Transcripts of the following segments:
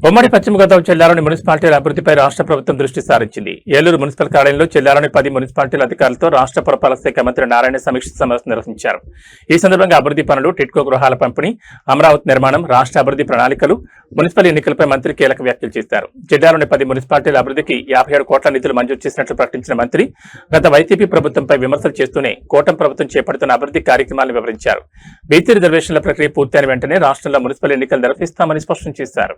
ఉమ్మడి పశ్చిమ గోదావరి జిల్లాలోని మున్సిపాలిటీల అభివృద్ధిపై రాష్ట్ర ప్రభుత్వం దృష్టి సారించింది. ఏలూరు మున్సిపల్ కార్యాలయంలో జిల్లాలోని 10 మున్సిపాలిటీల అధికారులతో రాష్ట్ర పురపాలక శాఖ మంత్రి నారాయణ సమీక్ష సమావేశం నిర్వహించారు. ఈ సందర్భంగా అభివృద్ధి పనులు, టిట్కో గృహాల పంపిణీ, అమరావతి నిర్మాణం, రాష్ట్ర అభివృద్ధి ప్రణాళికలు, మున్సిపల్ ఎన్నికలపై మంత్రి కీలక వ్యాఖ్యలు చేశారు. జిల్లాలోని 10 మున్సిపాలిటీల అభివృద్ధికి 57 కోట్ల నిధులు మంజూరు చేసినట్లు ప్రకటించిన మంత్రి గత వైసీపీ ప్రభుత్వంపై విమర్శలు చేస్తూనే కూటమి ప్రభుత్వం చేపడుతున్న అభివృద్ధి కార్యక్రమాలను వివరించారు. బీసీ రిజర్వేషన్ల ప్రక్రియ పూర్తయిన వెంటనే రాష్ట్రంలో మున్సిపల్ ఎన్నికలు నిర్వహిస్తామని స్పష్టం చేశారు.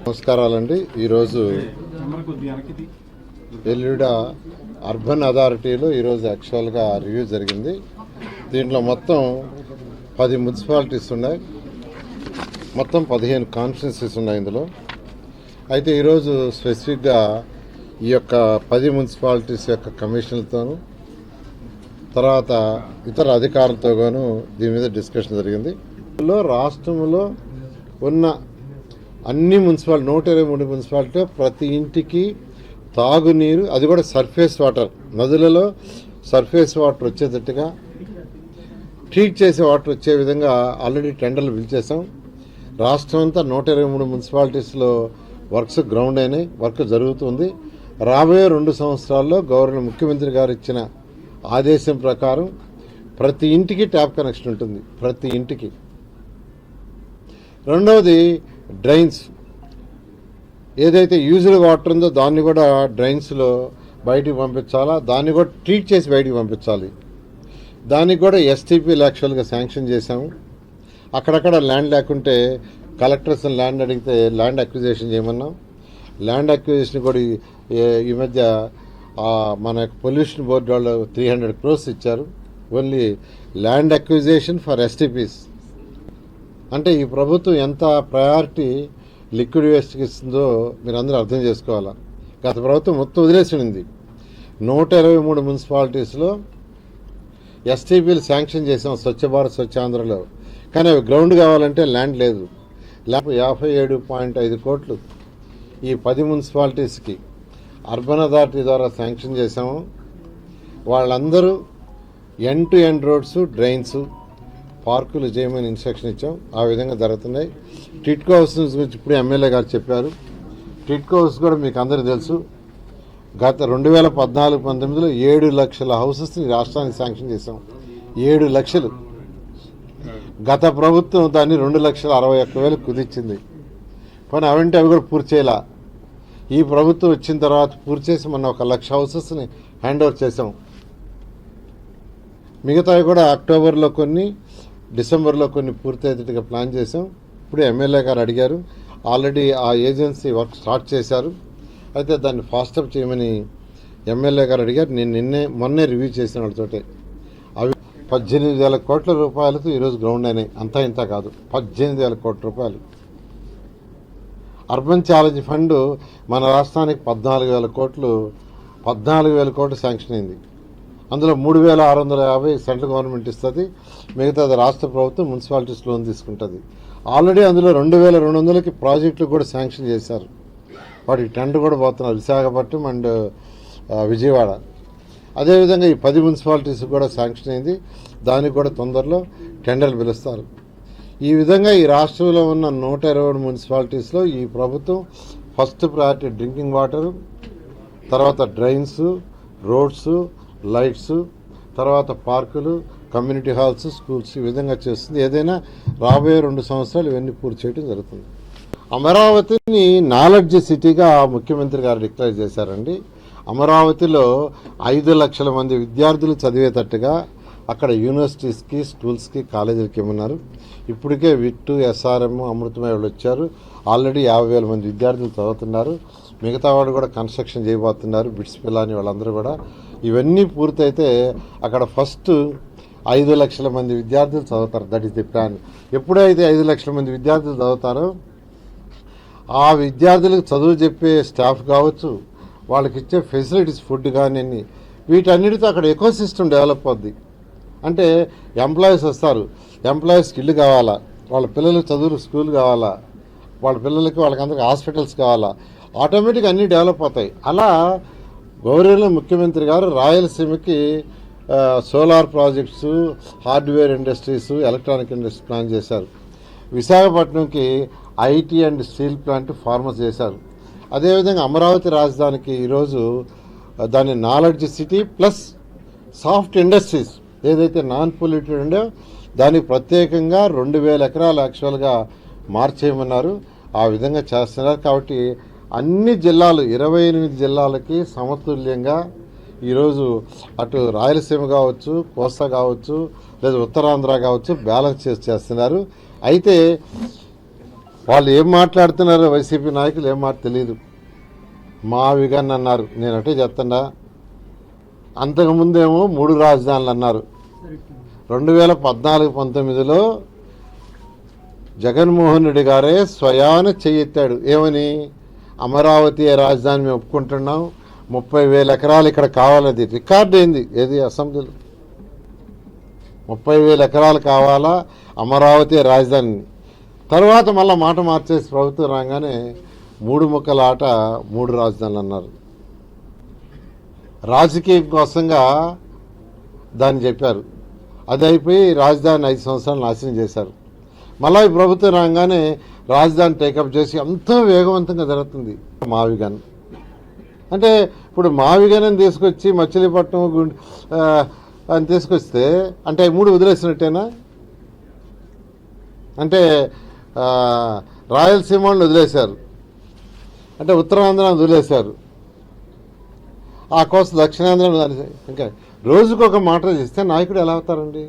నమస్కారాలండి. ఈరోజు ఎల్లుడ అర్బన్ అథారిటీలో ఈరోజు యాక్చువల్గా రివ్యూ జరిగింది. దీంట్లో మొత్తం 10 మున్సిపాలిటీస్ ఉన్నాయి, మొత్తం 15 కాన్స్టిట్యున్సీస్ ఉన్నాయి ఇందులో. అయితే ఈరోజు స్పెసిఫిక్గా ఈ యొక్క 10 మున్సిపాలిటీస్ యొక్క కమిషన్లతోనూ తర్వాత ఇతర అధికారులతోగాను దీని మీద డిస్కషన్ జరిగింది. రాష్ట్రంలో ఉన్న అన్ని 123 మున్సిపాలిటీ ప్రతి ఇంటికి తాగునీరు, అది కూడా సర్ఫేస్ వాటర్, నదులలో సర్ఫేస్ వాటర్ వచ్చేటట్టుగా ట్రీట్ చేసే వాటర్ వచ్చే విధంగా ఆల్రెడీ టెండర్లు పిలిచేసాం. రాష్ట్రం అంతా 123 మున్సిపాలిటీస్లో వర్క్స్ గ్రౌండ్ అయినాయి, వర్క్ జరుగుతుంది. రాబోయే 2 సంవత్సరాల్లో ముఖ్యమంత్రి గారు ఇచ్చిన ఆదేశం ప్రకారం ప్రతి ఇంటికి ట్యాప్ కనెక్షన్ ఉంటుంది, ప్రతి ఇంటికి. రెండవది డ్రైన్స్, ఏదైతే యూజ్డ్ వాటర్ ఉందో దాన్ని కూడా డ్రైన్స్లో బయటికి పంపించాలా, దాన్ని కూడా ట్రీట్ చేసి బయటికి పంపించాలి. దానికి కూడా ఎస్టీపీలు యాక్చువల్గా శాంక్షన్ చేశాము. అక్కడక్కడ ల్యాండ్ లేకుంటే కలెక్టర్స్ ల్యాండ్ అడిగితే ల్యాండ్ అక్విజిషన్ చేయమన్నాం. ల్యాండ్ అక్విజిషన్ కూడా ఈ మధ్య మన పొల్యూషన్ బోర్డు వాళ్ళు 300 crores ఇచ్చారు, only land acquisition for STPs. అంటే ఈ ప్రభుత్వం ఎంత ప్రయారిటీ లిక్విడ్ వేస్ట్కి ఇస్తుందో మీరు అందరూ అర్థం చేసుకోవాలా. గత ప్రభుత్వం మొత్తం వదిలేసింది. 123 మున్సిపాలిటీస్లో ఎస్టీపీలు శాంక్షన్ చేసాం స్వచ్ఛ భారత్ స్వచ్ఛాంధ్రలో, కానీ అవి గ్రౌండ్ కావాలంటే ల్యాండ్ లేదు. 57.5 కోట్లు ఈ 10 మున్సిపాలిటీస్కి అర్బన్ అథారిటీ ద్వారా శాంక్షన్ చేసాము. వాళ్ళందరూ end to end roads, drains, పార్కులు చేయమని ఇన్స్ట్రక్షన్ ఇచ్చాం. ఆ విధంగా జరుగుతున్నాయి. టిట్కో హౌస్ గురించి ఇప్పుడు ఎమ్మెల్యే గారు చెప్పారు. టిట్కో హౌస్ కూడా మీకు అందరికీ తెలుసు, గత 2014-19లో 7 లక్షల హౌసెస్ని రాష్ట్రానికి శాంక్షన్ చేశాం. 7 లక్షలు. గత ప్రభుత్వం దాన్ని 2,61,000 కుదిర్చింది. కానీ అవంటే అవి కూడా పూర్తి చేయాల. ఈ ప్రభుత్వం వచ్చిన తర్వాత పూర్తి చేసి మొన్న 1 లక్ష హౌసెస్ని హ్యాండ్ ఓవర్ చేసాం. మిగతావి కూడా అక్టోబర్లో కొన్ని, డిసెంబర్లో కొన్ని పూర్తి అయ్యేట్టుగా ప్లాన్ చేసాం. ఇప్పుడు ఎమ్మెల్యే గారు అడిగారు, ఆల్రెడీ ఆ ఏజెన్సీ వర్క్ స్టార్ట్ చేశారు. అయితే దాన్ని ఫాస్టప్ చేయమని ఎమ్మెల్యే గారు అడిగారు. నేను మొన్నే రివ్యూ చేసిన వాళ్ళతోటే. అవి 18,000 కోట్ల రూపాయలతో ఈరోజు గ్రౌండ్ అయినాయి. అంతా ఇంత కాదు, 18,000 కోట్ల రూపాయలు. అర్బన్ ఛాలెంజ్ ఫండ్ మన రాష్ట్రానికి 14,000 కోట్లు శాంక్షన్ అయింది. అందులో 3,650 సెంట్రల్ గవర్నమెంట్ ఇస్తుంది, మిగతాది రాష్ట్ర ప్రభుత్వం మున్సిపాలిటీస్ లోన్ తీసుకుంటుంది. ఆల్రెడీ అందులో 2,200కి ప్రాజెక్టులు కూడా శాంక్షన్ చేశారు. వాటికి టెండర్ కూడా పోతున్నారు, విశాఖపట్నం అండ్ విజయవాడ. అదేవిధంగా ఈ 10 మున్సిపాలిటీస్ కూడా శాంక్షన్ అయింది, దానికి కూడా తొందరలో టెండర్లు పిలుస్తారు. ఈ విధంగా ఈ రాష్ట్రంలో ఉన్న 120 మున్సిపాలిటీస్లో ఈ ప్రభుత్వం ఫస్ట్ ప్రయారిటీ డ్రింకింగ్ వాటర్, తర్వాత డ్రైన్స్, రోడ్స్, లైట్స్, తర్వాత పార్కులు, కమ్యూనిటీ హాల్స్, స్కూల్స్, ఈ విధంగా చేస్తుంది. ఏదైనా రాబోయే 2 సంవత్సరాలు ఇవన్నీ పూర్తి చేయడం జరుగుతుంది. అమరావతిని నాలెడ్జ్ సిటీగా ముఖ్యమంత్రి గారు డిక్లేర్ చేశారండి. అమరావతిలో 5 లక్షల మంది విద్యార్థులు చదివేటట్టుగా అక్కడ యూనివర్సిటీస్కి, స్కూల్స్కి, కాలేజీలకి ఇవ్వన్నారు. ఇప్పటికే విట్టు, ఎస్ఆర్ఎం, అమృతమయ్య వాళ్ళు వచ్చారు. ఆల్రెడీ 50,000 మంది విద్యార్థులు చదువుతున్నారు. మిగతా వాడు కూడా కన్స్ట్రక్షన్ చేయబోతున్నారు, బిట్స్ పిల్లని వాళ్ళందరూ కూడా. ఇవన్నీ పూర్తయితే అక్కడ ఫస్ట్ 5 లక్షల మంది విద్యార్థులు చదువుతారు. That is the plan. ఎప్పుడైతే 5 లక్షల మంది విద్యార్థులు చదువుతారో ఆ విద్యార్థులకు చదువు చెప్పే స్టాఫ్ కావచ్చు, వాళ్ళకి ఇచ్చే ఫెసిలిటీస్, ఫుడ్ కానీ, వీటన్నిటితో అక్కడ ఎకో సిస్టమ్ డెవలప్ అవుద్ది. అంటే ఎంప్లాయీస్ వస్తారు, ఎంప్లాయీస్కి ఇల్లు కావాలా, వాళ్ళ పిల్లలకు చదువులు స్కూల్ కావాలా, వాళ్ళ పిల్లలకి వాళ్ళకందరికి హాస్పిటల్స్ కావాలా, ఆటోమేటిక్గా అన్నీ డెవలప్ అవుతాయి. అలా గౌరవ ముఖ్యమంత్రి గారు రాయలసీమకి solar projects, hardware industries, electronic industry plan చేశారు. విశాఖపట్నంకి IT and steel plant pharmas చేశారు. అదేవిధంగా అమరావతి రాజధానికి ఈరోజు దాని knowledge city plus soft industries ఏదైతే నాన్ పొల్యూటెడ్ ఉందో దానికి ప్రత్యేకంగా 2,000 ఎకరాలు యాక్చువల్గా మార్చేయమన్నారు. ఆ విధంగా చేస్తున్నారు. కాబట్టి అన్ని జిల్లాలు 28 జిల్లాలకి సమతుల్యంగా ఈరోజు అటు రాయలసీమ కావచ్చు, కోస్తా కావచ్చు, లేదా ఉత్తరాంధ్ర కావచ్చు బ్యాలెన్స్ చేస్తున్నారు. అయితే వాళ్ళు ఏం మాట్లాడుతున్నారో వైసీపీ నాయకులు ఏం మాట తెలియదు. మా విగన్ అన్నారు, నేను అటే చెప్తున్నా. అంతకుముందేమో 3 రాజధానులు అన్నారు. 2014-19లో జగన్మోహన్ రెడ్డి గారే స్వయాన చెయ్యెత్తాడు. ఏమని? అమరావతి రాజధాని మేము ఒప్పుకుంటున్నాం, 30,000 ఎకరాలు ఇక్కడ కావాలది రికార్డు అయింది. ఏది అసెంబ్లీలో 30,000 ఎకరాలు కావాలా అమరావతి రాజధాని. తర్వాత మళ్ళీ మాట మార్చేసి ప్రభుత్వం రాగానే 3 ముక్కల ఆట 3 రాజధానులు అన్నారు. రాజకీయం కోసంగా దాన్ని చెప్పారు. అది అయిపోయి రాజధాని 5 సంవత్సరాలు నాశనం చేశారు. మళ్ళీ ఈ ప్రభుత్వం రాగానే రాజధాని టేకప్ చేసి ఎంతో వేగవంతంగా జరుగుతుంది. మావిగన్ అంటే ఇప్పుడు మావిగన్ తీసుకొచ్చి మచిలీపట్నం అని తీసుకొస్తే అంటే 3 వదిలేసినట్టేనా? అంటే రాయలసీమను వదిలేశారు, అంటే ఉత్తరాంధ్రాన్ని వదిలేశారు, ఆ కోసం దక్షిణాంధ్రాన్ని ఇంకా రోజుకొక మాట చేస్తే నాయకుడు ఎలా అవుతారండి?